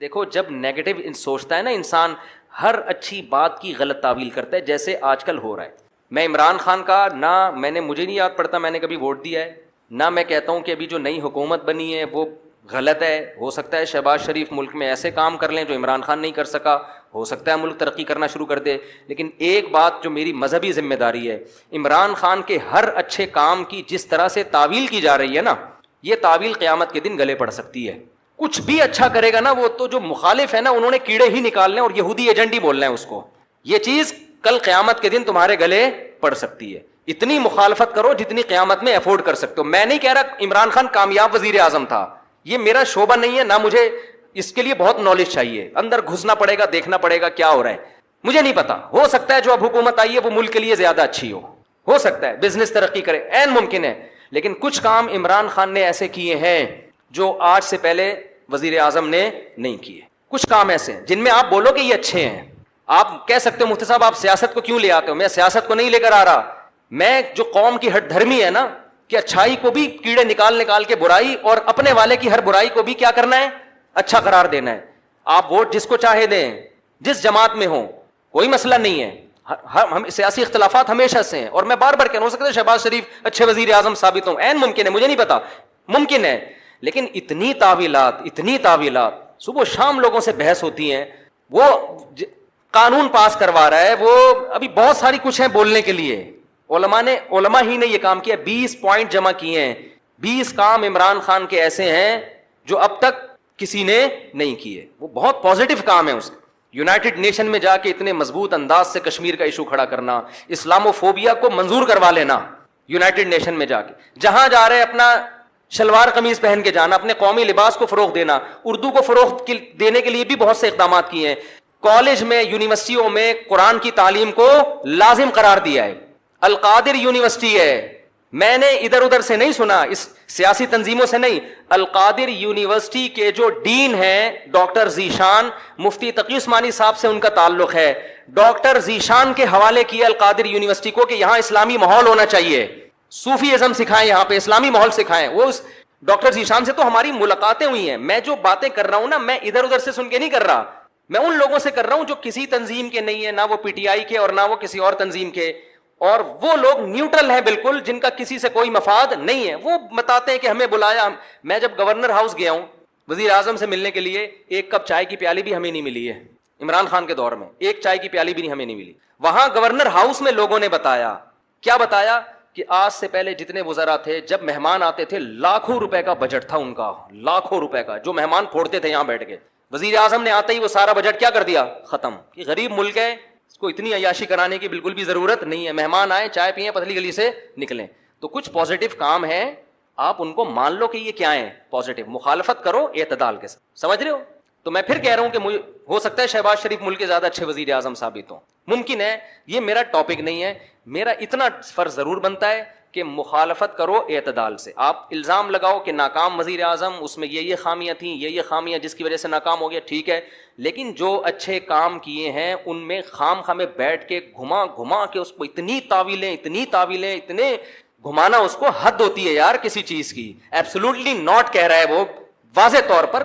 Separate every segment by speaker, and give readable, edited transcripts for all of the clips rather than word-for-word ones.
Speaker 1: دیکھو جب نیگیٹو سوچتا ہے نا انسان، ہر اچھی بات کی غلط تعویل کرتا ہے، جیسے آج کل ہو رہا ہے. میں عمران خان کا نہ مجھے نہیں یاد پڑتا میں نے کبھی ووٹ دیا ہے، نہ میں کہتا ہوں کہ ابھی جو نئی حکومت بنی ہے وہ غلط ہے. ہو سکتا ہے شہباز شریف ملک میں ایسے کام کر لیں جو عمران خان نہیں کر سکا، ہو سکتا ہے ملک ترقی کرنا شروع کر دے. لیکن ایک بات جو میری مذہبی ذمہ داری ہے، عمران خان کے ہر اچھے کام کی جس طرح سے تعویل کی جا رہی ہے نا، یہ تعویل قیامت کے دن گلے پڑ سکتی ہے. کچھ بھی اچھا کرے گا نا، وہ تو جو مخالف ہے نا انہوں نے کیڑے ہی نکالنے اور یہودی ایجنٹ ہی بولنا ہے اس کو. یہ چیز کل قیامت کے دن تمہارے گلے پڑ سکتی ہے. اتنی مخالفت کرو جتنی قیامت میں افورڈ کر سکتے ہو. میں نہیں کہہ رہا عمران خان کامیاب وزیر اعظم تھا، یہ میرا شعبہ نہیں ہے، نہ مجھے اس کے لیے بہت نالج چاہیے، اندر گھسنا پڑے گا، دیکھنا پڑے گا کیا ہو رہا ہے. مجھے نہیں پتا، ہو سکتا ہے جو اب حکومت آئی ہے وہ ملک کے لیے زیادہ اچھی ہو سکتا ہے بزنس ترقی کرے، عین ممکن ہے. لیکن کچھ کام عمران خان نے ایسے کیے ہیں جو آج سے پہلے وزیر اعظم نے نہیں کیے. کچھ کام ایسے ہیں جن میں آپ بولو کہ یہ اچھے ہیں. آپ کہہ سکتے ہو مفتی صاحب آپ سیاست کو کیوں لے آتے ہو؟ میں سیاست کو نہیں لے کر آ رہا، میں جو قوم کی ہٹ دھرمی ہے نا کہ اچھائی کو بھی کیڑے نکال کے برائی، اور اپنے والے کی ہر برائی کو بھی کیا کرنا ہے، اچھا قرار دینا ہے. آپ ووٹ جس کو چاہے دیں، جس جماعت میں ہوں، کوئی مسئلہ نہیں ہے. ہم سیاسی اختلافات ہمیشہ سے ہیں، اور میں بار بار کہہ رہا ہوں، ہو سکتا ہے شہباز شریف اچھے وزیر اعظم ثابت ہوں، عین ممکن ہے، مجھے نہیں پتا، ممکن ہے. لیکن اتنی تعویلات صبح شام لوگوں سے بحث ہوتی ہیں. وہ قانون پاس کروا رہا ہے، وہ ابھی بہت ساری کچھ ہیں بولنے کے لیے. علماء ہی نے یہ کام کیا، 20 پوائنٹ جمع کیے ہیں. 20 کام عمران خان کے ایسے ہیں جو اب تک کسی نے نہیں کیے. وہ بہت پازیٹو کام ہے اس کا. یونائٹڈ نیشن میں جا کے اتنے مضبوط انداز سے کشمیر کا ایشو کھڑا کرنا، اسلاموفوبیا کو منظور کروا لینا یونائٹڈ نیشن میں جا کے، جہاں جا رہے اپنا شلوار قمیض پہن کے جانا، اپنے قومی لباس کو فروغ دینا، اردو کو فروغ دینے کے لیے بھی بہت سے اقدامات کیے ہیں. کالج میں، یونیورسٹیوں میں قرآن کی تعلیم کو لازم قرار دیا ہے. القادر یونیورسٹی ہے، میں نے ادھر ادھر سے نہیں سنا، اس سیاسی تنظیموں سے نہیں. القادر یونیورسٹی کے جو ڈین ہیں ڈاکٹر ذیشان، مفتی تقی عثمانی صاحب سے ان کا تعلق ہے. ڈاکٹر ذیشان کے حوالے کیا القادر یونیورسٹی کو کہ یہاں اسلامی ماحول ہونا چاہیے، صوفی ازم سکھائیں، یہاں پہ اسلامی ماحول سکھائیں. وہ ڈاکٹر ذیشان سے تو ہماری ملاقاتیں ہوئی ہیں. میں جو باتیں کر رہا ہوں نا، میں ادھر ادھر سے سن کے نہیں کر رہا، میں ان لوگوں سے کر رہا ہوں جو کسی تنظیم کے نہیں ہے، نہ وہ پی ٹی آئی کے اور نہ وہ کسی اور تنظیم کے، اور وہ لوگ نیوٹرل ہیں بالکل، جن کا کسی سے کوئی مفاد نہیں ہے. وہ بتاتے ہیں کہ ہمیں بلایا. میں جب گورنر ہاؤس گیا ہوں وزیر اعظم سے ملنے کے لیے، ایک کپ چائے کی پیالی بھی ہمیں نہیں ملی ہے. عمران خان کے دور میں ایک چائے کی پیالی بھی ہمیں نہیں ملی. وہاں گورنر ہاؤس میں لوگوں نے بتایا، کیا بتایا، کہ آج سے پہلے جتنے وزراء تھے جب مہمان آتے تھے لاکھوں روپے کا بجٹ تھا ان کا، لاکھوں روپے کا، جو مہمان پھوڑتے تھے یہاں بیٹھ کے. وزیر اعظم نے آتے ہی وہ سارا بجٹ کیا کر دیا، ختم. کہ غریب ملک ہے، اس کو اتنی عیاشی کرانے کی بالکل بھی ضرورت نہیں ہے. مہمان آئے، چائے پئیں، پتلی گلی سے نکلیں. تو کچھ پازیٹو کام ہیں، آپ ان کو مان لو کہ یہ کیا ہیں، پازیٹو. مخالفت کرو اعتدال کے ساتھ. سمجھ رہے ہو؟ تو میں پھر کہہ رہا ہوں کہ مجھے ہو سکتا ہے شہباز شریف ملک کے زیادہ اچھے وزیر اعظم ثابت ہوں، ممکن ہے. یہ میرا ٹاپک نہیں ہے. میرا اتنا فرض ضرور بنتا ہے کہ مخالفت کرو اعتدال سے. آپ الزام لگاؤ کہ ناکام وزیر اعظم، اس میں یہ خامیاں تھیں، یہ خامیاں جس کی وجہ سے ناکام ہو گیا، ٹھیک ہے. لیکن جو اچھے کام کیے ہیں ان میں خام خامے بیٹھ کے گھما کے اس کو اتنی تعویلیں اتنے گھمانا، اس کو حد ہوتی ہے یار کسی چیز کی. ایبسولوٹلی ناٹ کہہ رہا ہے وہ واضح طور پر.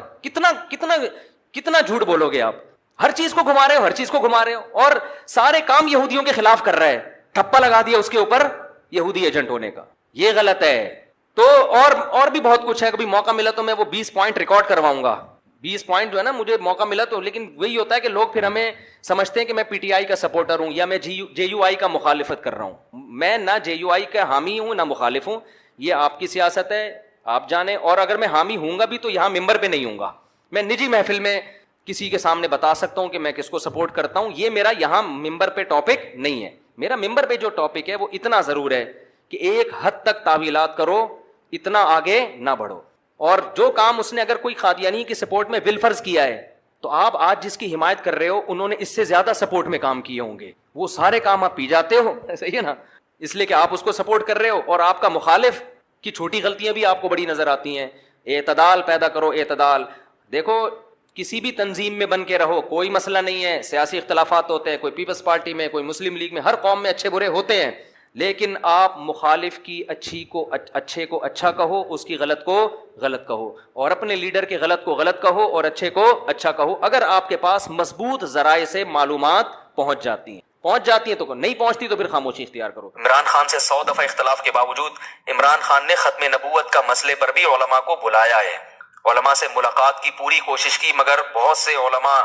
Speaker 1: کتنا جھوٹ بولو گے آپ؟ ہر چیز کو گھما رہے ہو، اور سارے کام یہودیوں کے خلاف کر رہا ہے. ٹھپا لگا دیا اس کے اوپر یہودی ایجنٹ ہونے کا، یہ غلط ہے. تو اور بھی بہت کچھ ہے. کبھی موقع ملا تو میں وہ 20 پوائنٹ ریکارڈ کرواؤں گا. 20 پوائنٹ جو ہے نا، مجھے موقع ملا تو. لیکن وہی ہوتا ہے کہ لوگ پھر ہمیں سمجھتے ہیں کہ میں پی ٹی آئی کا سپورٹر ہوں یا میں جے یو آئی کا مخالفت کر رہا ہوں. میں نہ جے یو آئی کا حامی ہوں نہ مخالف ہوں. یہ آپ کی سیاست ہے، آپ جانیں. اور اگر میں حامی ہوں گا بھی تو یہاں ممبر پہ نہیں ہوں گا. میں نجی محفل میں کسی کے سامنے بتا سکتا ہوں کہ میں کس کو سپورٹ کرتا ہوں. یہ میرا یہاں ممبر پہ ٹاپک نہیں ہے. میرا ممبر پہ جو ٹاپک ہے وہ اتنا ضرور ہے کہ ایک حد تک تعویلات کرو، اتنا آگے نہ بڑھو. اور جو کام اس نے اگر کوئی قادیانی کی سپورٹ میں بالفرض کیا ہے تو آپ آج جس کی حمایت کر رہے ہو انہوں نے اس سے زیادہ سپورٹ میں کام کیے ہوں گے. وہ سارے کام آپ پی جاتے ہو، صحیح ہے نا، اس لیے کہ آپ اس کو سپورٹ کر رہے ہو. اور آپ کا مخالف کی چھوٹی غلطیاں بھی آپ کو بڑی نظر آتی ہیں. اعتدال پیدا کرو، اعتدال. دیکھو کسی بھی تنظیم میں بن کے رہو، کوئی مسئلہ نہیں ہے. سیاسی اختلافات ہوتے ہیں، کوئی پیپلز پارٹی میں، کوئی مسلم لیگ میں، ہر قوم میں اچھے برے ہوتے ہیں. لیکن آپ مخالف کی اچھے کو اچھا کہو، اس کی غلط کو غلط کہو، اور اپنے لیڈر کے غلط کو غلط کہو اور اچھے کو اچھا کہو، اگر آپ کے پاس مضبوط ذرائع سے معلومات پہنچ جاتی ہیں تو نہیں پہنچتی تو پھر خاموشی اختیار کرو۔ عمران خان سے 100 دفعہ اختلاف کے باوجود عمران خان نے ختم نبوت کا مسئلے پر بھی علماء کو بلایا ہے، علماء سے ملاقات کی پوری کوشش کی، مگر بہت سے علماء،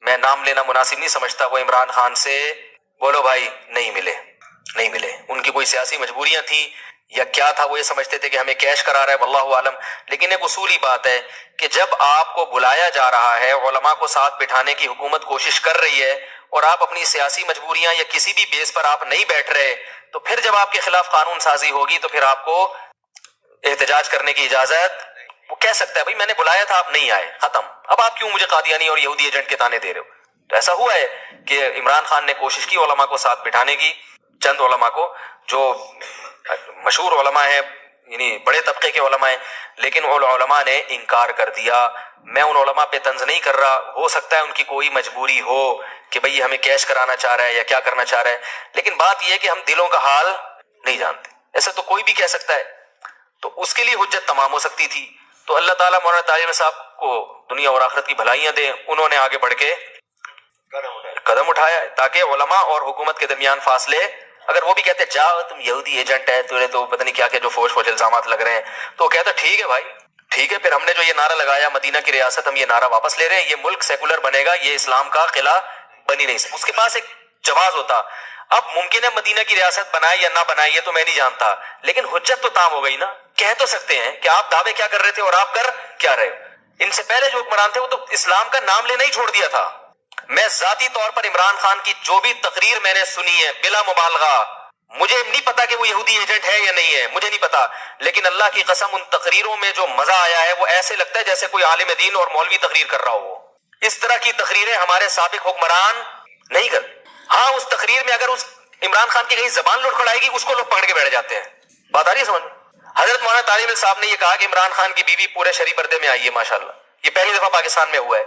Speaker 1: میں نام لینا مناسب نہیں سمجھتا، وہ عمران خان سے بولو بھائی نہیں ملے، ان کی کوئی سیاسی مجبوریاں تھیں یا کیا تھا، وہ یہ سمجھتے تھے کہ ہمیں کیش کرا رہا ہے، واللہ عالم۔ لیکن ایک اصولی بات ہے کہ جب آپ کو بلایا جا رہا ہے، علماء کو ساتھ بٹھانے کی حکومت کوشش کر رہی ہے، اور آپ اپنی سیاسی مجبوریاں یا کسی بھی بیس پر آپ نہیں بیٹھ رہے، تو پھر جب آپ کے خلاف قانون سازی ہوگی تو پھر آپ کو احتجاج کرنے کی اجازت، وہ کہہ سکتا ہے بھائی میں نے بلایا تھا آپ نہیں آئے، ختم، اب آپ کیوں مجھے قادیانی اور یہودی ایجنٹ کے تانے دے رہے ہو؟ تو ایسا ہوا ہے کہ عمران خان نے کوشش کی علماء کو ساتھ بٹھانے کی، چند علماء کو جو مشہور علماء ہیں، یعنی بڑے طبقے کے علماء ہیں، لیکن ان علماء نے انکار کر دیا۔ میں ان علماء پہ طنز نہیں کر رہا، ہو سکتا ہے ان کی کوئی مجبوری ہو کہ بھئی ہمیں کیش کرانا چاہ رہا ہے یا کیا کرنا چاہ رہا ہے، لیکن بات یہ ہے کہ ہم دلوں کا حال نہیں جانتے، ایسا تو کوئی بھی کہہ سکتا ہے، تو اس کے لیے حجت تمام ہو سکتی تھی۔ تو اللہ تعالیٰ مولانا طاہر صاحب کو دنیا اور آخرت کی بھلائیاں دے، انہوں نے آگے بڑھ کے قدم اٹھایا تاکہ علماء اور حکومت کے درمیان فاصلے، اگر وہ بھی کہتے جاؤ تم یہودی ایجنٹ ہے، تمہیں تو پتہ نہیں کیا کیا جو فوج الزامات لگ رہے ہیں، تو وہ کہتا ٹھیک ہے بھائی ٹھیک ہے، پھر ہم نے جو یہ نعرہ لگایا مدینہ کی ریاست، ہم یہ نعرہ واپس لے رہے ہیں، یہ ملک سیکولر بنے گا، یہ اسلام کا قلعہ بن ہی نہیں سکتا۔ اس کے پاس ایک جواز ہوتا، اب ممکن ہے مدینہ کی ریاست بنائے یا نہ بنائے یہ تو میں نہیں جانتا، لیکن حجت تو تام ہو گئی نا، کہہ تو سکتے ہیں کہ آپ دعوے کیا کر رہے تھے اور آپ کر کیا رہے ہو۔ ان سے پہلے جو حکمران تھے وہ تو اسلام کا نام لینا ہی چھوڑ دیا تھا۔ میں ذاتی طور پر عمران خان کی جو بھی تقریر میں نے سنی ہے بلا مبالغہ، مجھے نہیں پتا کہ وہ یہودی ایجنٹ ہے یا نہیں ہے، مجھے نہیں پتا، لیکن اللہ کی قسم ان تقریروں میں جو مزہ آیا ہے وہ ایسے لگتا ہے جیسے کوئی عالم دین اور مولوی تقریر کر رہا ہو۔ اس طرح کی تقریریں ہمارے سابق حکمران نہیں کرتے۔ ہاں اس تقریر میں اگر اس عمران خان کی کہیں زبان لڑکھڑائے گی اس کو لوگ پکڑ کے بیٹھ جاتے ہیں۔ بات آ رہی ہے سمجھ؟ حضرت مولانا طارق صاحب نے یہ کہا کہ عمران خان کی بیوی پورے شرعی پردے میں آئی ہے، ماشاءاللہ، یہ پہلی دفعہ پاکستان میں ہوا ہے،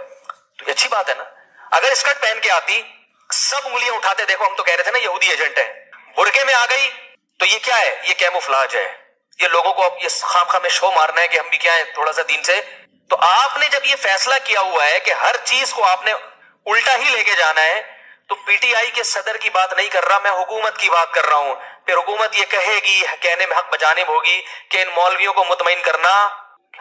Speaker 1: تو یہ اچھی بات ہے نا۔ اگر اسکرٹ پہن کے آتی سب انگلیاں اٹھاتے، دیکھو ہم تو کہہ رہے تھے نا یہودی ایجنٹ ہے، برقعے میں آ گئی تو یہ کیا ہے؟ یہ کیموفلاج ہے، یہ لوگوں کو اب یہ خام خواہ میں شو مارنا ہے کہ ہم بھی کیا ہیں تھوڑا سا دین سے۔ تو آپ نے جب یہ فیصلہ کیا ہوا ہے کہ ہر چیز کو آپ نے الٹا ہی لے کے جانا ہے، تو پی ٹی آئی کے صدر کی بات نہیں کر رہا میں، حکومت کی بات کر رہا ہوں۔ پھر حکومت یہ کہے گی، کہنے میں حق بجانب ہوگی کہ ان مولویوں کو مطمئن کرنا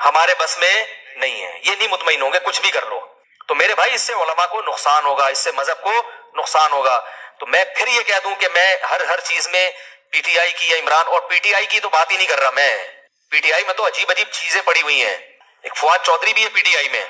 Speaker 1: ہمارے بس میں نہیں ہے، یہ نہیں مطمئن ہوں گے کچھ بھی کر لو، تو میرے بھائی اس سے علماء کو نقصان ہوگا، اس سے مذہب کو نقصان ہوگا۔ تو میں پھر یہ کہہ دوں کہ میں ہر چیز میں پی ٹی آئی کی یا عمران، اور پی ٹی آئی کی تو بات ہی نہیں کر رہا میں، پی ٹی آئی میں تو عجیب چیزیں پڑی ہوئی ہیں، ایک فواد چودھری بھی ہے پی ٹی آئی میں،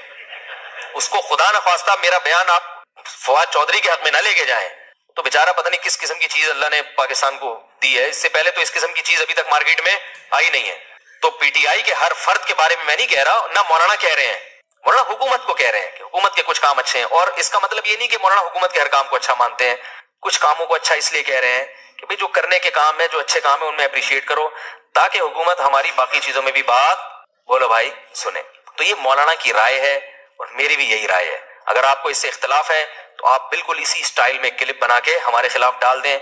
Speaker 1: اس کو خدا نخواستہ میرا بیان آپ فواد چودھری کے حق میں نہ لے کے جائیں، تو بیچارہ پتہ نہیں کس قسم کی چیز اللہ نے پاکستان کو دی ہے، اس سے پہلے تو اس قسم کی چیز ابھی تک مارکیٹ میں آئی نہیں ہے۔ تو پی ٹی آئی کے ہر فرد کے بارے میں نہیں کہہ رہا، نہ مولانا کہہ رہے ہیں، مولانا حکومت کو کہہ رہے ہیں کہ حکومت کے کچھ کام اچھے ہیں، اور اس کا مطلب یہ نہیں کہ مولانا حکومت کے ہر کام کو اچھا مانتے ہیں، کچھ کاموں کو اچھا اس لیے کہہ رہے ہیں کہ بھئی جو کرنے کے کام ہے، جو اچھے کام ہیں ان میں اپریشیٹ کرو، تاکہ حکومت ہماری باقی چیزوں میں بھی بات بولو بھائی سنیں۔ تو یہ مولانا کی رائے ہے اور میری بھی یہی رائے ہے۔ اگر آپ کو اس سے اختلاف ہے تو آپ بالکل اسی سٹائل میں کلپ بنا کے ہمارے خلاف ڈال دیں،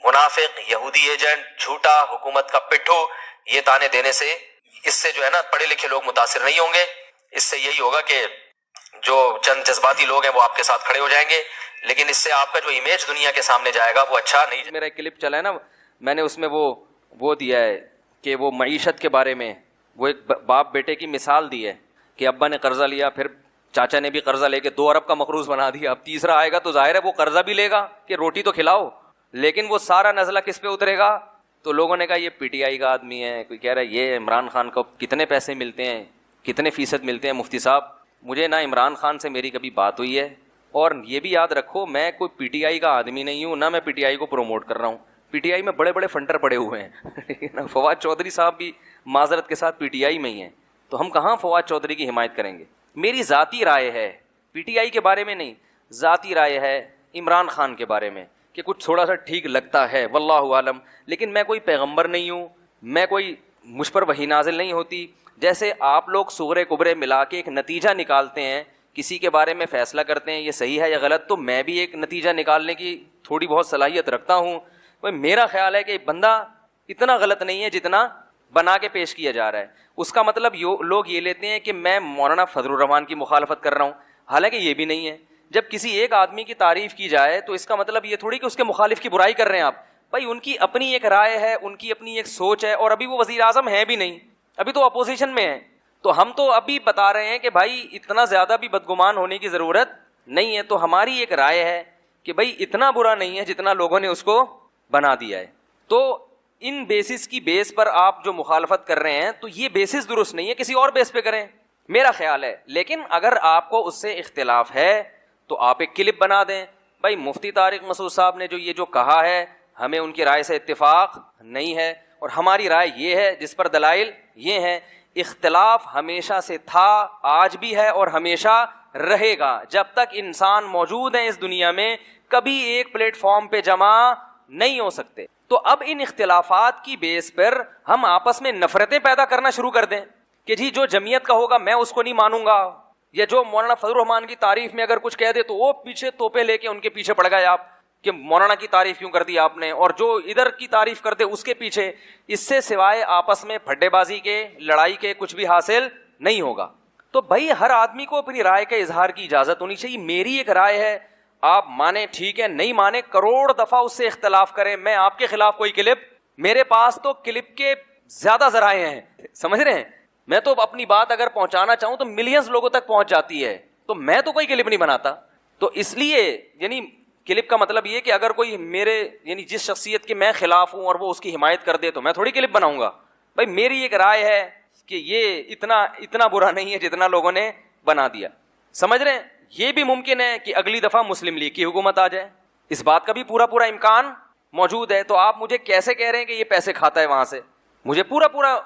Speaker 1: منافق، یہودی ایجنٹ، جھوٹا، حکومت کا پٹھو، یہ تانے دینے سے اس سے جو ہے نا پڑھے لکھے لوگ متاثر نہیں ہوں گے، اس سے یہی ہوگا کہ جو چند جذباتی لوگ ہیں وہ آپ کے ساتھ کھڑے ہو جائیں گے، لیکن اس سے آپ کا جو امیج دنیا کے سامنے جائے گا وہ اچھا نہیں۔ میرا ایک کلپ چلا ہے نا، میں نے اس میں وہ دیا ہے کہ وہ معیشت کے بارے میں وہ ایک باپ بیٹے کی مثال دی ہے کہ ابا نے قرضہ لیا، پھر چاچا نے بھی قرضہ لے کے 2 ارب کا مقروض بنا دیا، اب تیسرا آئے گا تو ظاہر ہے وہ قرضہ بھی لے گا کہ روٹی تو کھلاؤ، لیکن وہ سارا نزلہ کس پہ اترے گا؟ تو لوگوں نے کہا یہ پی ٹی آئی کا آدمی ہے، کوئی کہہ رہا ہے یہ عمران خان کو کتنے پیسے ملتے ہیں، کتنے فیصد ملتے ہیں۔ مفتی صاحب مجھے نہ عمران خان سے میری کبھی بات ہوئی ہے، اور یہ بھی یاد رکھو میں کوئی پی ٹی آئی کا آدمی نہیں ہوں، نہ میں پی ٹی آئی کو پروموٹ کر رہا ہوں۔ پی ٹی آئی میں بڑے بڑے فنڈر پڑے ہوئے ہیں فواد چودھری صاحب بھی معذرت کے ساتھ پی ٹی آئی میں ہی ہیں، تو ہم کہاں فواد چودھری کی حمایت کریں گے؟ میری ذاتی رائے ہے، پی ٹی آئی کے بارے میں نہیں، ذاتی رائے ہے عمران خان کے بارے میں کہ کچھ تھوڑا سا ٹھیک لگتا ہے، واللہ عالم، لیکن میں کوئی پیغمبر نہیں ہوں، میں کوئی مجھ پر وحی نازل نہیں ہوتی۔ جیسے آپ لوگ صغرے کبرے ملا کے ایک نتیجہ نکالتے ہیں، کسی کے بارے میں فیصلہ کرتے ہیں یہ صحیح ہے یا غلط، تو میں بھی ایک نتیجہ نکالنے کی تھوڑی بہت صلاحیت رکھتا ہوں بھائی میرا خیال ہے کہ بندہ اتنا غلط نہیں ہے جتنا بنا کے پیش کیا جا رہا ہے. اس کا مطلب لوگ یہ لیتے ہیں کہ میں مولانا فضل الرحمان کی مخالفت کر رہا ہوں, حالانکہ یہ بھی نہیں ہے. جب کسی ایک آدمی کی تعریف کی جائے تو اس کا مطلب یہ تھوڑی کہ اس کے مخالف کی برائی کر رہے ہیں آپ. بھائی ان کی اپنی ایک رائے ہے, ان کی اپنی ایک سوچ ہے, اور ابھی وہ وزیر اعظم ہے بھی نہیں, ابھی تو اپوزیشن میں ہے. تو ہم تو ابھی بتا رہے ہیں کہ بھائی اتنا زیادہ بھی بدگمان ہونے کی ضرورت نہیں ہے. تو ہماری ایک رائے ہے کہ بھائی اتنا برا نہیں ہے جتنا لوگوں نے اس کو بنا دیا ہے. تو ان بیسس کی بیس پر آپ جو مخالفت کر رہے ہیں تو یہ بیسس درست نہیں ہے, کسی اور بیس پہ کریں میرا خیال ہے. لیکن اگر آپ کو اس سے اختلاف ہے تو آپ ایک کلپ بنا دیں, بھائی مفتی طارق مسعود صاحب نے جو یہ کہا ہے ہمیں ان کی رائے سے اتفاق نہیں ہے, اور ہماری رائے یہ ہے جس پر دلائل یہ ہیں. اختلاف ہمیشہ سے تھا, آج بھی ہے اور ہمیشہ رہے گا. جب تک انسان موجود ہیں اس دنیا میں کبھی ایک پلیٹ فارم پہ جمع نہیں ہو سکتے. تو اب ان اختلافات کی بیس پر ہم آپس میں نفرتیں پیدا کرنا شروع کر دیں کہ جی جو جمعیت کا ہوگا میں اس کو نہیں مانوں گا, یا جو مولانا فضل الرحمان کی تعریف میں اگر کچھ کہہ دے تو وہ پیچھے توپے لے کے ان کے پیچھے پڑ گئے آپ کہ مولانا کی تعریف کیوں کر دی آپ نے, اور جو ادھر کی تعریف کرتے اس کے پیچھے. اس سے سوائے آپس میں پھڈے بازی کے, لڑائی کے کچھ بھی حاصل نہیں ہوگا. تو بھائی ہر آدمی کو اپنی رائے کا اظہار کی اجازت ہونی چاہیے. میری ایک رائے ہے, آپ مانیں ٹھیک ہے, نہیں مانیں کروڑ دفعہ اس سے اختلاف کریں. میں آپ کے خلاف کوئی کلپ, میرے پاس تو کلپ کے زیادہ ذرائع ہیں, سمجھ رہے ہیں. میں تو اپنی بات اگر پہنچانا چاہوں تو ملینز لوگوں تک پہنچ جاتی ہے, تو میں تو کوئی کلپ نہیں بناتا. تو اس لیے یعنی کلپ کا مطلب یہ کہ اگر کوئی میرے یعنی جس شخصیت کے میں خلاف ہوں اور وہ اس کی حمایت کر دے تو میں تھوڑی کلپ بناؤں گا. بھائی میری ایک رائے ہے کہ یہ اتنا برا نہیں ہے جتنا لوگوں نے بنا دیا, سمجھ رہے ہیں. یہ بھی ممکن ہے کہ اگلی دفعہ مسلم لیگ کی حکومت آ جائے, اس بات کا بھی پورا امکان موجود ہے. تو آپ مجھے کیسے کہہ رہے ہیں کہ یہ پیسے کھاتا ہے وہاں سے؟ مجھے پورا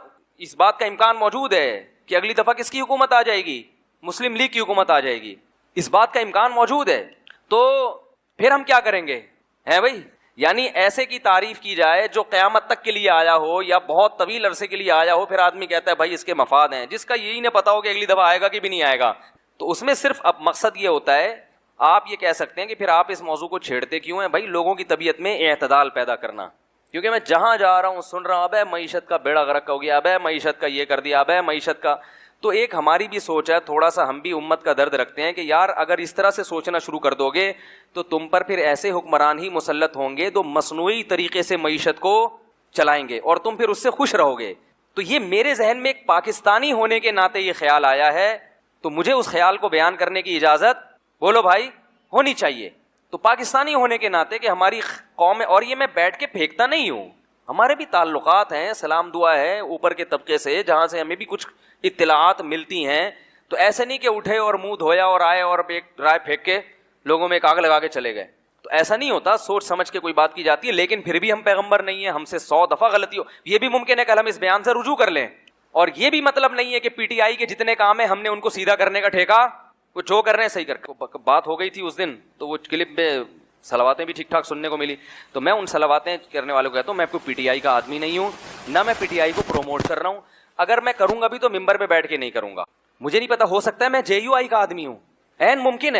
Speaker 1: اس بات کا امکان موجود ہے کہ اگلی دفعہ کس کی حکومت آ جائے گی, مسلم لیگ کی حکومت آ جائے گی, اس بات کا امکان موجود ہے. تو پھر ہم کیا کریں گے ہیں بھائی؟ یعنی ایسے کی تعریف کی جائے جو قیامت تک کے لیے آیا ہو یا بہت طویل عرصے کے لیے آیا ہو, پھر آدمی کہتا ہے بھائی اس کے مفاد ہیں, جس کا یہی نہ پتا ہو کہ اگلی دفعہ آئے گا کہ بھی نہیں آئے گا. تو اس میں صرف اب مقصد یہ ہوتا ہے, آپ یہ کہہ سکتے ہیں کہ پھر آپ اس موضوع کو چھیڑتے کیوں ہیں؟ بھائی لوگوں کی طبیعت میں اعتدال پیدا کرنا. کیونکہ میں جہاں جا رہا ہوں سن رہا ہوں اب معیشت کا بیڑا غرق ہو گیا, اب معیشت کا یہ کر دیا, اب معیشت کا. تو ایک ہماری بھی سوچ ہے, تھوڑا سا ہم بھی امت کا درد رکھتے ہیں کہ یار اگر اس طرح سے سوچنا شروع کر دو گے تو تم پر پھر ایسے حکمران ہی مسلط ہوں گے جو مصنوعی طریقے سے معیشت کو چلائیں گے اور تم پھر اس سے خوش رہو گے. تو یہ میرے ذہن میں ایک پاکستانی ہونے کے ناطے یہ خیال آیا ہے, تو مجھے اس خیال کو بیان کرنے کی اجازت بولو بھائی ہونی چاہیے. تو پاکستانی ہونے کے ناطے کہ ہماری قوم ہے, اور یہ میں بیٹھ کے پھینکتا نہیں ہوں, ہمارے بھی تعلقات ہیں, سلام دعا ہے اوپر کے طبقے سے جہاں سے ہمیں بھی کچھ اطلاعات ملتی ہیں. تو ایسے نہیں کہ اٹھے اور منہ دھویا اور آئے اور ایک رائے پھینک کے لوگوں میں ایک آگ لگا کے چلے گئے. تو ایسا نہیں ہوتا, سوچ سمجھ کے کوئی بات کی جاتی ہے. لیکن پھر بھی ہم پیغمبر نہیں ہیں, ہم سے 100 دفعہ غلطی ہو, یہ بھی ممکن ہے کہ ہم اس بیان سے رجوع کر لیں. اور یہ بھی مطلب نہیں ہے کہ پی ٹی آئی کے جتنے کام ہیں ہم نے ان کو سیدھا کرنے کا ٹھیکہ, وہ جو کر رہے ہیں صحیح کر. بات ہو گئی تھی اس دن تو وہ کلپ میں صلواتیں بھی ٹھیک ٹھاک سننے کو ملی, تو میں ان صلواتیں کرنے والوں کو کہتا ہوں میں کوئی پی ٹی آئی کا آدمی نہیں ہوں, نہ میں پی ٹی آئی کو پروموٹ کر رہا ہوں. اگر میں کروں گا بھی تو ممبر پہ بیٹھ کے نہیں کروں گا. مجھے نہیں پتا, ہو سکتا ہے میں جے یو آئی کا آدمی ہوں, عین ممکن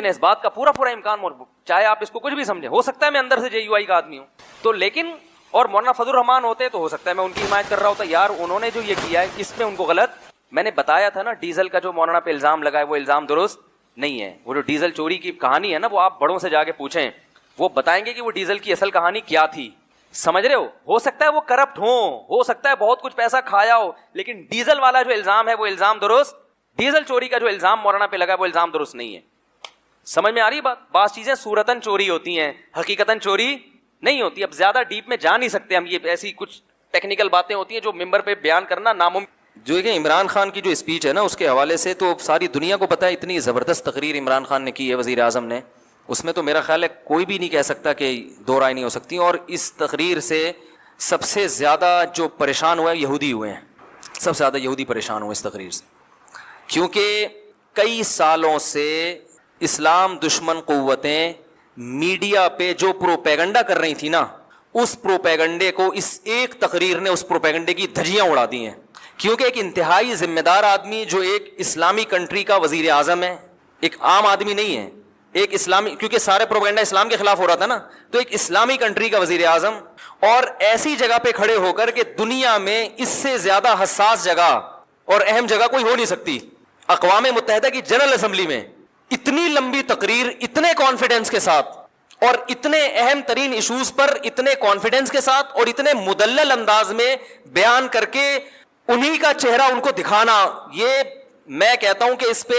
Speaker 1: ہے, اس بات کا پورا امکان موجود, چاہے آپ اس کو کچھ بھی سمجھیں, ہو سکتا ہے میں اندر سے جے یو آئی کا آدمی ہوں. تو لیکن اور مولانا فضل الرحمان ہوتے تو ہو سکتا ہے میں ان کی حمایت کر رہا ہوتا. یار انہوں نے جو یہ کیا ہے اس میں ان کو غلط, میں نے بتایا تھا نا ڈیزل کا جو مولانا پہ الزام لگا ہے وہ الزام درست نہیں ہے. وہ جو ڈیزل چوری کی کہانی ہے نا, وہ آپ بڑوں سے جا کے پوچھیں, وہ بتائیں گے کہ وہ ڈیزل کی اصل کہانی کیا تھی. سمجھ رہے ہو سکتا ہے وہ کرپٹ ہو سکتا ہے بہت کچھ پیسہ کھایا ہو, لیکن ڈیزل والا جو الزام ہے وہ الزام درست, ڈیزل چوری کا جو الزام مولانا پہ لگا ہے وہ الزام درست نہیں ہے. سمجھ میں آ رہی بات؟ بعض چیزیں صورتاً چوری ہوتی ہیں, حقیقتاً چوری نہیں ہوتی. اب زیادہ ڈیپ میں جا نہیں سکتے ہم, یہ ایسی کچھ ٹیکنیکل باتیں ہوتی ہیں جو ممبر پہ بیان کرنا ناممکن. جو کہ عمران خان کی جو اسپیچ ہے نا اس کے حوالے سے تو ساری دنیا کو پتہ ہے, اتنی زبردست تقریر عمران خان نے کی ہے وزیر اعظم نے, اس میں تو میرا خیال ہے کوئی بھی نہیں کہہ سکتا کہ دو رائے نہیں ہو سکتی. اور اس تقریر سے سب سے زیادہ جو پریشان ہوئے یہودی ہوئے ہیں, سب سے زیادہ یہودی پریشان ہوئے اس تقریر سے, کیونکہ کئی سالوں سے اسلام دشمن قوتیں میڈیا پہ جو پروپیگنڈا کر رہی تھی نا, اس پروپیگنڈے کو اس ایک تقریر نے اس پروپیگنڈے کی دھجیاں اڑا دی ہیں. کیونکہ ایک انتہائی ذمہ دار آدمی جو ایک اسلامی کنٹری کا وزیر اعظم ہے, ایک عام آدمی نہیں ہے, ایک اسلامی, کیونکہ سارے پروپیگنڈا اسلام کے خلاف ہو رہا تھا نا, تو ایک اسلامی کنٹری کا وزیر اعظم, اور ایسی جگہ پہ کھڑے ہو کر کہ دنیا میں اس سے زیادہ حساس جگہ اور اہم جگہ کوئی ہو نہیں سکتی, اقوام متحدہ کی جنرل اسمبلی میں اتنی لمبی تقریر اتنے کانفیڈنس کے ساتھ اور اتنے اہم ترین ایشوز پر اتنے کانفیڈنس کے ساتھ اور اتنے مدلل انداز میں بیان کر کے انہی کا چہرہ ان کو دکھانا, یہ میں کہتا ہوں کہ اس پہ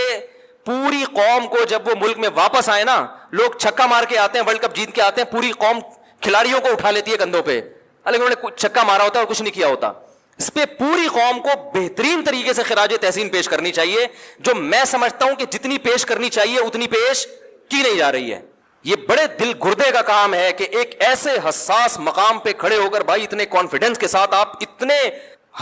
Speaker 1: پوری قوم کو, جب وہ ملک میں واپس آئے نا, لوگ چھکا مار کے آتے ہیں, ورلڈ کپ جیت کے آتے ہیں, پوری قوم کھلاڑیوں کو اٹھا لیتی ہے کندھوں پہ, حالانکہ انہوں نے چھکا مارا ہوتا ہے اور کچھ نہیں کیا ہوتا. اس پہ پوری قوم کو بہترین طریقے سے خراج تحسین پیش کرنی چاہیے, جو میں سمجھتا ہوں کہ جتنی پیش کرنی چاہیے اتنی پیش کی نہیں جا رہی ہے. یہ بڑے دل گردے کا کام ہے کہ ایک ایسے حساس مقام پہ کھڑے ہو کر بھائی اتنے کانفیڈنس کے ساتھ آپ اتنے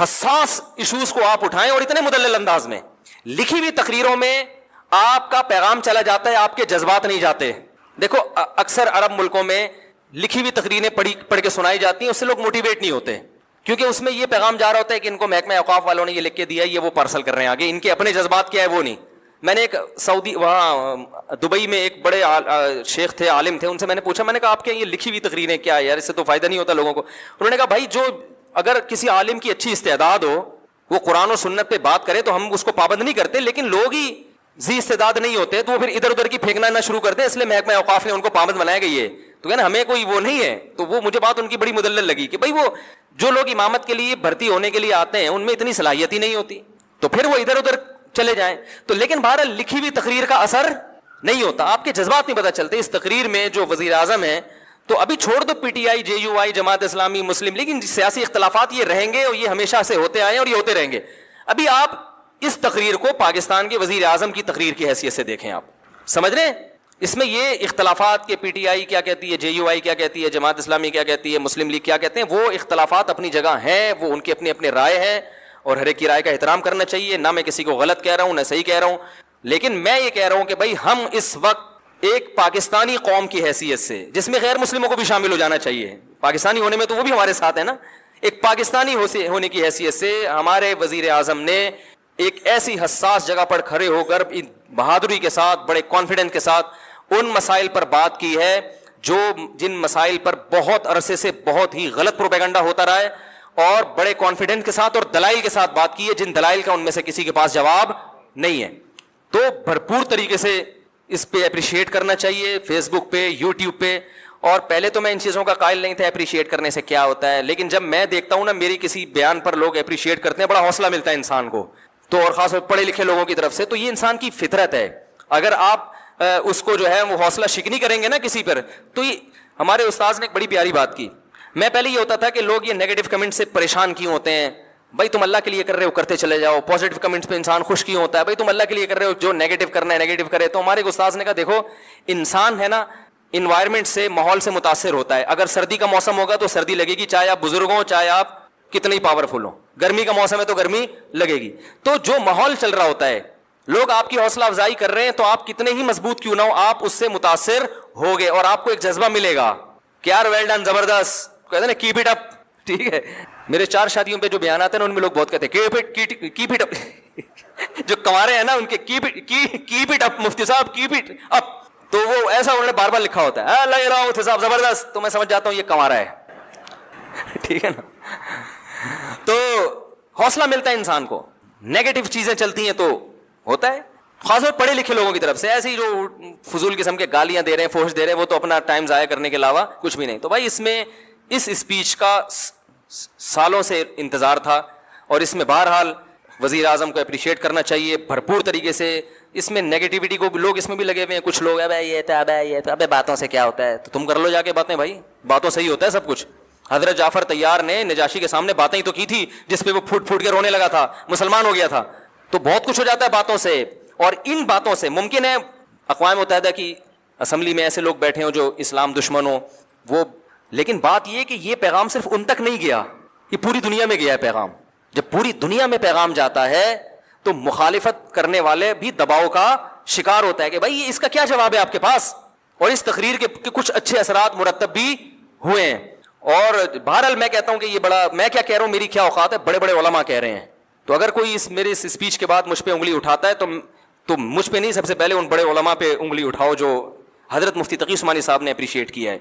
Speaker 1: حساس ایشوز کو آپ اٹھائیں اور اتنے مدلل انداز میں. لکھی ہوئی تقریروں میں آپ کا پیغام چلا جاتا ہے, آپ کے جذبات نہیں جاتے. دیکھو اکثر عرب ملکوں میں لکھی ہوئی تقریریں پڑھ کے سنائی جاتی ہیں, اس سے لوگ موٹیویٹ نہیں ہوتے, کیونکہ اس میں یہ پیغام جا رہا ہوتا ہے کہ ان کو محکمہ اوقاف والوں نے یہ لکھ کے دیا ہے, یہ وہ پارسل کر رہے ہیں آگے, ان کے اپنے جذبات کیا ہے وہ نہیں. میں نے ایک سعودی وہاں دبئی میں ایک بڑے شیخ تھے, عالم تھے, ان سے میں نے پوچھا, میں نے کہا آپ کے یہ لکھی ہوئی تقریریں کیا ہے یار, اس سے تو فائدہ نہیں ہوتا لوگوں کو. انہوں نے کہا بھائی جو اگر کسی عالم کی اچھی استعداد ہو, وہ قرآن و سنت پہ بات کرے تو ہم اس کو پابند نہیں کرتے, لیکن لوگ ہی ذی استعداد نہیں ہوتے تو وہ پھر ادھر ادھر کی پھینکنا نہ شروع کرتے, اس لیے محکمہ اوقاف نے ان کو پابند بنایا گئی ہے. تو کہنا ہمیں کوئی وہ نہیں ہے. تو وہ مجھے بات ان کی بڑی مدلل لگی کہ بھائی وہ جو لوگ امامت کے لیے بھرتی ہونے کے لیے آتے ہیں ان میں اتنی صلاحیت ہی نہیں ہوتی, تو پھر وہ ادھر ادھر چلے جائیں. تو لیکن بہرحال لکھی ہوئی تقریر کا اثر نہیں ہوتا, آپ کے جذبات نہیں پتہ چلتے. اس تقریر میں جو وزیر اعظم ہے, تو ابھی چھوڑ دو P T I, J you آئی, جماعت اسلامی, مسلم, لیکن سیاسی اختلافات یہ رہیں گے اور یہ ہمیشہ سے ہوتے آئے اور یہ ہوتے رہیں گے. ابھی آپ اس تقریر کو پاکستان کے وزیر اعظم کی تقریر کی حیثیت سے دیکھیں, آپ سمجھ رہے ہیں اس میں یہ اختلافات کے پی ٹی آئی کیا کہتی ہے, جے یو آئی کیا کہتی ہے, جماعت اسلامی کیا کہتی ہے, مسلم لیگ کیا کہتے ہیں, وہ اختلافات اپنی جگہ ہیں, وہ ان کے اپنے اپنے رائے ہیں اور ہر ایک کی رائے کا احترام کرنا چاہیے. نہ میں کسی کو غلط کہہ رہا ہوں نہ صحیح کہہ رہا ہوں, لیکن میں یہ کہہ رہا ہوں کہ بھائی ہم اس وقت ایک پاکستانی قوم کی حیثیت سے, جس میں غیر مسلموں کو بھی شامل ہو جانا چاہیے, پاکستانی ہونے میں تو وہ بھی ہمارے ساتھ ہے نا, ایک پاکستانی ہونے کی حیثیت سے ہمارے وزیر اعظم نے ایک ایسی حساس جگہ پر کھڑے ہو کر بہادری کے ساتھ, بڑے کانفیڈنس کے ساتھ ان مسائل پر بات کی ہے جن مسائل پر بہت عرصے سے بہت ہی غلط پروپیگنڈا ہوتا رہا ہے, اور بڑے کانفیڈنس کے ساتھ اور دلائل کے ساتھ بات کی ہے, جن دلائل کا ان میں سے کسی کے پاس جواب نہیں ہے. تو بھرپور طریقے سے اس پہ اپریشیٹ کرنا چاہیے, فیس بک پہ, یوٹیوب پہ. اور پہلے تو میں ان چیزوں کا قائل نہیں تھا اپریشیٹ کرنے سے کیا ہوتا ہے, لیکن جب میں دیکھتا ہوں نا میری کسی بیان پر لوگ اپریشیٹ کرتے ہیں, بڑا حوصلہ ملتا ہے انسان کو, تو اور خاص طور پڑھے لکھے لوگوں کی طرف سے. تو یہ انسان کی فطرت ہے, اگر آپ اس کو جو ہے وہ حوصلہ شکنی کریں گے نا کسی پر. تو یہ ہمارے استاذ نے ایک بڑی پیاری بات کی. میں پہلے یہ ہوتا تھا کہ لوگ یہ نیگیٹو کمنٹ سے پریشان کیوں ہوتے ہیں, بھائی تم اللہ کے لیے کر رہے ہو کرتے چلے جاؤ. پازیٹو کمنٹس پہ انسان خوش کیوں ہوتا ہے, بھائی تم اللہ کے لیے کر رہے ہو, جو نیگیٹو کرنا ہے نیگیٹو کرے. تو ہمارے استاذ نے کہا دیکھو انسان ہے نا انوائرمنٹ سے, ماحول سے متاثر ہوتا ہے. اگر سردی کا موسم ہوگا تو سردی لگے گی, چاہے آپ بزرگ ہوں چاہے آپ کتنے ہی پاورفل ہوں. گرمی کا موسم ہے تو گرمی لگے گی. تو جو ماحول چل رہا ہوتا ہے, لوگ آپ کی حوصلہ افزائی کر رہے ہیں, تو آپ کتنے ہی مضبوط کیوں نہ ہو, آپ اس سے متاثر ہوگے اور آپ کو ایک جذبہ ملے گا کہ یار ویل ڈن, زبردست, کہتے ہیں نا کیپ اٹ اپ. ٹھیک ہے, میرے 4 شادیوں پہ جو بیانات ہیں نا ان میں لوگ بہت کہتے ہیں کیپ اٹ اپ. جو کنوارے ہیں نا ان کے کیپ اٹ اپ, مفتی صاحب کیپ اٹ اپ. تو وہ ایسا انہوں نے بار بار لکھا ہوتا ہے, لگ رہا ہوں صاحب زبردست, تو میں سمجھ جاتا ہوں یہ کنوارا ہے. ٹھیک ہے نا. تو حوصلہ ملتا ہے انسان کو. نیگیٹو چیزیں چلتی ہیں تو ہوتا ہے, خاص طور پڑھے لکھے لوگوں کی طرف سے. ایسے ہی جو فضول قسم کے گالیاں دے رہے ہیں, فوش دے رہے ہیں, وہ تو اپنا ٹائم ضائع کرنے کے علاوہ کچھ بھی نہیں. تو بھائی اس میں اس اسپیچ کا سالوں سے انتظار تھا, اور اس میں بہرحال وزیر اعظم کو اپریشیٹ کرنا چاہیے بھرپور طریقے سے. اس میں نیگیٹیوٹی کو لوگ اس میں بھی لگے ہوئے ہیں. کچھ لوگ یہ تو ابے باتوں سے کیا ہوتا ہے, تو تم کر لو جا کے باتیں, بھائی باتوں سے ہی ہوتا ہے سب کچھ. حضرت جعفر طیار نے نجاشی کے سامنے باتیں ہی تو کی تھی جس پہ وہ پھوٹ پھوٹ کے رونے لگا تھا, مسلمان ہو گیا تھا. تو بہت کچھ ہو جاتا ہے باتوں سے, اور ان باتوں سے ممکن ہے اقوام متحدہ کی اسمبلی میں ایسے لوگ بیٹھے ہوں جو اسلام دشمن ہوں, وہ, لیکن بات یہ کہ یہ پیغام صرف ان تک نہیں گیا, یہ پوری دنیا میں گیا ہے پیغام. جب پوری دنیا میں پیغام جاتا ہے تو مخالفت کرنے والے بھی دباؤ کا شکار ہوتا ہے کہ بھائی اس کا کیا جواب ہے آپ کے پاس. اور اس تقریر کے کچھ اچھے اثرات مرتب بھی ہوئے ہیں. اور بہرحال میں کہتا ہوں کہ یہ بڑا, میں کیا کہہ رہا ہوں, میری کیا اوقات ہے, بڑے بڑے علماء کہہ رہے ہیں. تو اگر کوئی میرے اس اسپیچ کے بعد مجھ پہ انگلی اٹھاتا ہے تو مجھ پہ نہیں, سب سے پہلے ان بڑے علماء پہ انگلی اٹھاؤ جو
Speaker 2: حضرت مفتی تقی عثمانی صاحب نے اپریشیٹ کیا ہے,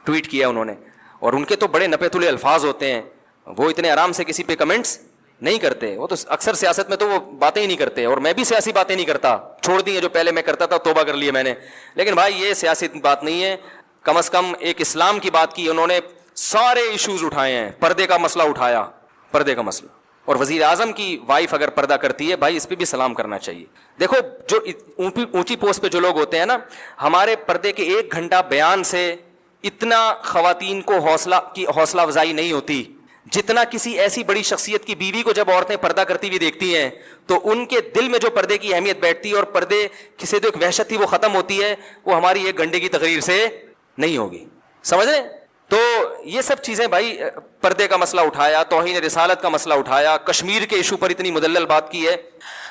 Speaker 2: ٹویٹ کیا انہوں نے, اور ان کے تو بڑے نپے تلے الفاظ ہوتے ہیں, وہ اتنے آرام سے کسی پہ کمنٹس نہیں کرتے, وہ تو اکثر سیاست میں تو وہ باتیں ہی نہیں کرتے, اور میں بھی سیاسی باتیں نہیں کرتا, چھوڑ دی ہیں جو پہلے میں کرتا تھا, توبہ کر لی ہے میں نے. لیکن بھائی یہ سیاسی بات نہیں ہے, کم از کم ایک اسلام کی بات کی انہوں نے, سارے ایشوز اٹھائے ہیں, پردے کا مسئلہ اٹھایا, پردے کا مسئلہ, اور وزیر اعظم کی وائف اگر پردہ کرتی ہے بھائی اس پہ بھی سلام کرنا چاہیے. دیکھو جو اونچی پوسٹ پہ جو لوگ ہوتے ہیں نا, ہمارے پردے کے 1 گھنٹہ بیان سے اتنا خواتین کو حوصلہ افزائی نہیں ہوتی جتنا کسی ایسی بڑی شخصیت کی بیوی کو جب عورتیں پردہ کرتی ہوئی دیکھتی ہیں تو ان کے دل میں جو پردے کی اہمیت بیٹھتی ہے اور پردے سے جو ایک وحشت تھی وہ ختم ہوتی ہے, وہ ہماری 1 گھنٹے کی تقریر سے نہیں ہوگی. سمجھ رہے؟ تو یہ سب چیزیں بھائی, پردے کا مسئلہ اٹھایا, توہین رسالت کا مسئلہ اٹھایا, کشمیر کے ایشو پر اتنی مدلل بات کی ہے,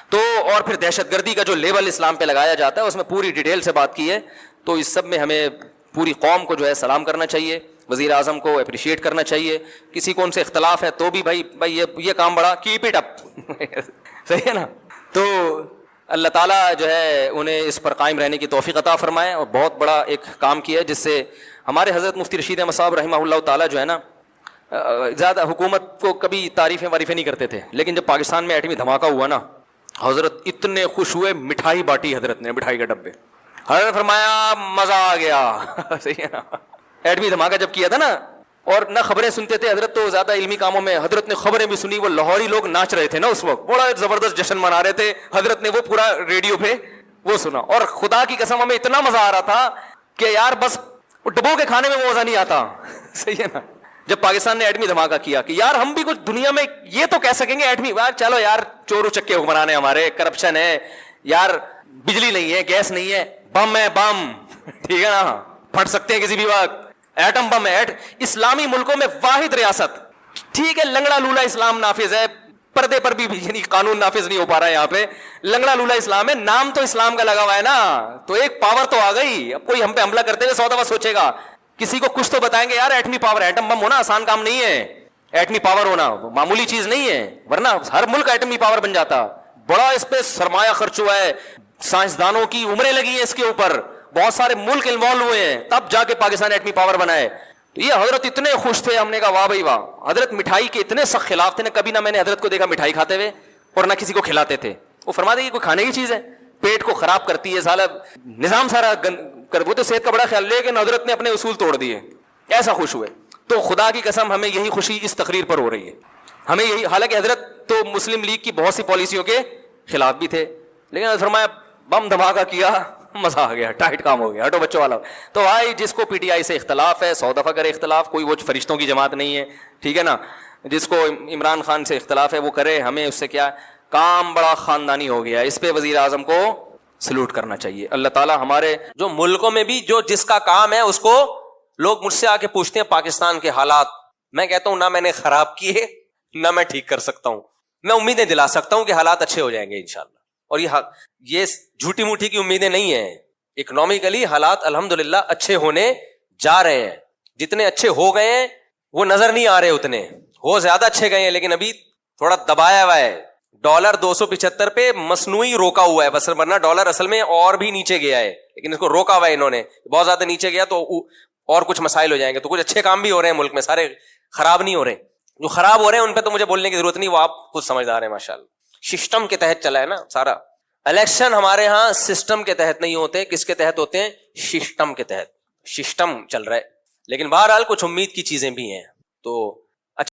Speaker 2: تو اور پھر دہشت گردی کا جو لیبل اسلام پہ لگایا جاتا ہے اس میں پوری ڈیٹیل سے بات کی ہے. تو اس سب میں ہمیں پوری قوم کو جو ہے سلام کرنا چاہیے, وزیر اعظم کو اپریشیٹ کرنا چاہیے. کسی کو ان سے اختلاف ہے تو بھی بھائی یہ کام بڑا کیپ اٹ اپ صحیح ہے نا. تو اللہ تعالیٰ جو ہے انہیں اس پر قائم رہنے کی توفیق عطا فرمائے, اور بہت بڑا ایک کام کیا ہے جس سے ہمارے حضرت مفتی رشید احمد صاحب رحمہ اللہ تعالیٰ جو ہے نا, زیادہ حکومت کو کبھی تعریفیں واریفیں نہیں کرتے تھے, لیکن جب پاکستان میں ایٹمی دھماکہ ہوا نا, حضرت اتنے خوش ہوئے, مٹھائی بانٹی حضرت نے, مٹھائی کے ڈبے, حضرت نے فرمایا مزہ آ گیا صحیح ہے نا. ایٹمی دھماکہ جب کیا تھا نا, اور نہ خبریں سنتے تھے حضرت, تو زیادہ علمی کاموں میں, حضرت نے خبریں بھی سنی. وہ لاہوری لوگ ناچ رہے تھے نا اس وقت, بڑا زبردست جشن منا رہے تھے, حضرت نے وہ پورا ریڈیو پہ وہ سنا, اور خدا کی قسم ہمیں اتنا مزہ آ رہا تھا کہ یار بس ڈبو کے کھانے میں وہ مزہ نہیں آتا صحیح ہے نا. جب پاکستان نے ایٹمی دھماکہ کیا کہ یار ہم بھی کچھ دنیا میں یہ تو کہہ سکیں گے ایٹمی, یار چلو یار چور چکے حکمران ہیں ہمارے, کرپشن ہے یار, بجلی نہیں ہے, گیس نہیں ہے, بم ہے, بم ٹھیک ہے نا, پھٹ سکتے ہیں کسی بھی وقت, ایٹم بم ہے. اسلامی ملکوں میں واحد ریاست, ٹھیک ہے لنگڑا لولا اسلام نافذ ہے, پردے پر بھی یعنی قانون نافذ نہیں ہو پا رہا ہے یہاں پہ, لنگڑا لولا اسلام ہے, نام تو اسلام کا لگا ہوا ہے نا, تو ایک پاور تو آ گئی. اب کوئی ہم پہ حملہ کرتے ہوئے 100 دفعہ سوچے گا, کسی کو کچھ تو بتائیں گے یار ایٹمی پاور, ایٹم بم ہونا آسان کام نہیں ہے, ایٹمی پاور ہونا معمولی چیز نہیں ہے, ورنہ ہر ملک ایٹمی پاور بن جاتا. بڑا اس پہ سرمایہ خرچ ہوا ہے, سائنسدانوں کی عمریں لگی ہیں اس کے اوپر, بہت سارے ملک انوالو ہوئے ہیں, تب جا کے پاکستان ایٹمی پاور بنا ہے. تو یہ حضرت اتنے خوش تھے, ہم نے کہا واہ بھائی واہ. حضرت مٹھائی کے اتنے سخت خلاف تھے نا, کبھی نہ میں نے حضرت کو دیکھا مٹھائی کھاتے ہوئے اور نہ کسی کو کھلاتے تھے. وہ فرماتے ہیں یہ کوئی کھانے کی چیز ہے, پیٹ کو خراب کرتی ہے, سالہ نظام سارا وہ تو صحت کا بڑا خیال, لیکن حضرت نے اپنے اصول توڑ دیے, ایسا خوش ہوئے. تو خدا کی قسم ہمیں یہی خوشی اس تقریر پر ہو رہی ہے, ہمیں یہی, حالانکہ حضرت تو مسلم لیگ کی بہت سی پالیسیوں کے خلاف بھی تھے, لیکن حضرت فرمایا بم دھماکہ کیا, مزہ آ گیا, ٹائٹ کام ہو گیا, ہٹو بچوں والا. تو بھائی جس کو پی ٹی آئی سے اختلاف ہے 100 دفعہ کرے اختلاف, کوئی وہ فرشتوں کی جماعت نہیں ہے, ٹھیک ہے نا. جس کو عمران خان سے اختلاف ہے وہ کرے, ہمیں اس سے کیا, کام بڑا خاندانی ہو گیا. اس پہ وزیر اعظم کو سلوٹ کرنا چاہیے. اللہ تعالیٰ ہمارے
Speaker 1: جو ملکوں میں بھی جو جس کا کام ہے اس کو لوگ مجھ سے آ کے پوچھتے ہیں پاکستان کے حالات, میں کہتا ہوں نہ میں نے خراب کیے نہ میں ٹھیک کر سکتا ہوں, میں امیدیں دلا سکتا ہوں کہ حالات اچھے ہو جائیں گے انشاءاللہ. اور یہ جھوٹی موٹی کی امیدیں نہیں ہیں. اکنامکلی حالات الحمدللہ اچھے ہونے جا رہے ہیں, جتنے اچھے ہو گئے ہیں وہ نظر نہیں آ رہے, اتنے ہو زیادہ اچھے گئے ہیں, لیکن ابھی تھوڑا دبایا ہوا ہے. ڈالر 275 پہ مصنوعی روکا ہوا ہے, بس ورنہ ڈالر اصل میں اور بھی نیچے گیا ہے, لیکن اس کو روکا ہوا ہے انہوں نے, بہت زیادہ نیچے گیا تو اور کچھ مسائل ہو جائیں گے. تو کچھ اچھے کام بھی ہو رہے ہیں ملک میں, سارے خراب نہیں ہو رہے. جو خراب ہو رہے ہیں ان پہ تو مجھے بولنے کی ضرورت نہیں, وہ آپ خود سمجھدار ہیں ماشاءاللہ. سسٹم کے تحت چلا ہے نا سارا. الیکشن ہمارے ہاں سسٹم کے تحت نہیں ہوتے, کس کے تحت ہوتے ہیں, سسٹم کے تحت. سسٹم چل رہا ہے, لیکن بہرحال کچھ امید کی چیزیں بھی ہیں. تو